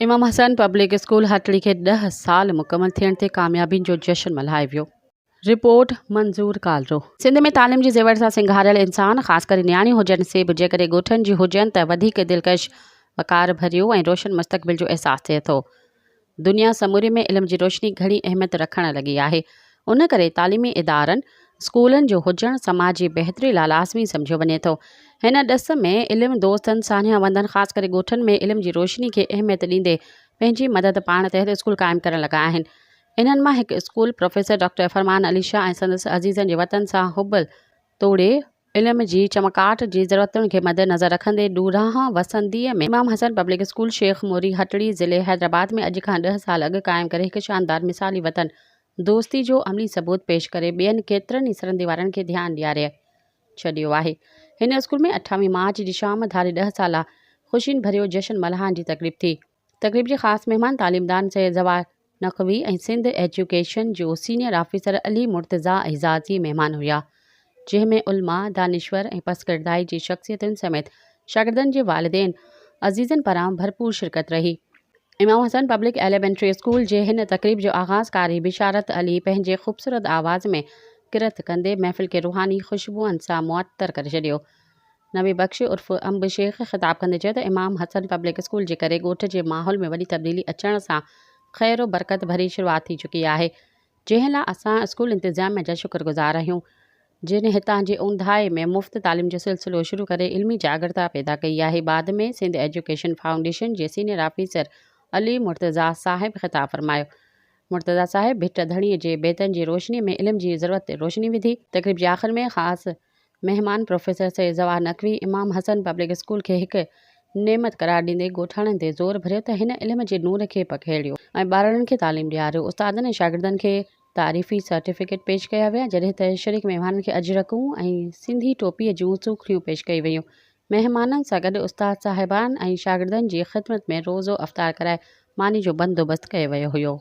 इमाम Hasan public school हटड़ी के 10 साल मुकमल थियण ते कामयाबियुनि जो जश्न मल्हाए वियो। रिपोर्ट मंज़ूर कालरो। सिंध में तालीम जी ज़ेवर सां सिंगारियल इंसान ख़ासि करे नियाणियूं हुजनि से बि जेकॾहिं ॻोठनि जी हुजनि त वधीक दिलकश वकार भरियो ऐं रोशन मुस्तक़बिल जो अहसासु थिए थो। दुनिया समूरे में इल्म जी रोशनी घणी अहमियत रखणु लॻी आहे। उन करे तालीमी इदारनि स्कूलनि जो हुजणु समाज जी बहितरी लाइ लाज़मी सम्झियो वञे थो। हिन ॾिस में इल्मु दोस्तनि सान्या वंदनि ख़ासि करे ॻोठनि में इल्म जी रोशनी खे अहमियत ॾींदे पंहिंजी मदद पाण तहत स्कूल क़ाइमु करणु लॻा आहिनि। इन्हनि मां हिकु स्कूल प्रोफेसर डॉक्टर फरमान अली शाह ऐं संदसि अज़ीज़नि जे वतन सां हुबल तोड़े इल्म जी चमकाट जी ज़रूरतुनि खे मद्देनज़र रखंदे ॾूराहां वसंदीअ में इमाम हसन पब्लिक स्कूल शेख मोरी हटड़ी ज़िले हैदराबाद में अॼु खां 10 साल अॻु क़ाइमु करे हिकु शानदार मिसाली वतन दोस्ती जो अमली सबूत पेश करे ॿियनि केतिरनि ई सरंदी वारनि खे ध्यानु ॾियारे छॾियो आहे। हिन स्कूल में 28 मार्च जी शाम धारे 10 साल ख़ुशियुनि भरियो जश्न मल्हाइण जी तक़रीब थी। तक़रीब जे ख़ासि महिमान तालीमदान सैयद जवाहर नक़वी ऐं सिंध एजुकेशन जो सीनियर ऑफिसर अली मुर्तज़ा एज़ाज़ी महिमान हुआ, जंहिंमें उलमा दानिश्वर ऐं पसकिरदाई जी शख़्सियतुनि समेत शागिर्दनि जे वालिदैन अज़ीज़नि पारां भरपूर शिरकत रही। इमाम हसन पब्लिक एलिमेंट्री स्कूल जे हिन तक़रीब जो आगाज़ कारी बिशारत अली पंहिंजे ख़ूबसूरत आवाज़ में किरत कंदे महफ़िल खे रूहानी ख़ुशबूअनि सां मुअत्तर करे छॾियो। नबी बख्श उर्फ़ अंब शेख ख़िताब कंदे चयो त इमाम हसन पब्लिक स्कूल जे करे ॻोठ जे माहौल में वॾी तब्दीली अचण सां ख़ैर बरकत भरी शुरूआत थी चुकी आहे, जंहिं लाइ असां स्कूल इंतिज़ामिया जा शुक्रगुज़ार आहियूं, जिन हितां जे ऊंधाए में मुफ़्त तालीम जो सिलसिलो शुरू करे इल्मी जागरता पैदा कई आहे। बाद में सिंध एजुकेशन फाउंडेशन जे सीनियर ऑफिसर अली मुर्तज़ा साहिब ख़िताब फरमायो। मुर्तज़ा साहिब भिट धड़ीअ जे बेतनि जी रोशनीअ में इल्म जी ज़रूरत ते रोशनी विधी। तक़रीब जे आख़िर में ख़ासि महिमान प्रोफेसर सैयद जवाहर नक़वी इमाम हसन पब्लिक स्कूल खे हिकु नेमत करार ॾींदे ॻोठाणनि ते ज़ोर भरियो त हिन इल्म जे नूर खे पखेड़ियो ऐं ॿारनि खे तालीम ॾियारियो। उस्तादनि ऐं शागिर्दनि खे तारीफ़ी सर्टिफिकेट पेश कया विया, जॾहिं त शरीक महिमाननि खे अजरकूं ऐं सिंधी टोपीअ जूं सूखड़ियूं पेश कई वियूं। महिमाननि सां गॾु उस्ताद साहिबान ऐं शागिर्दनि जी ख़िदमत में रोज़ो अफ़्तार कराए मानी जो बंदोबस्तु कयो वियो हुयो।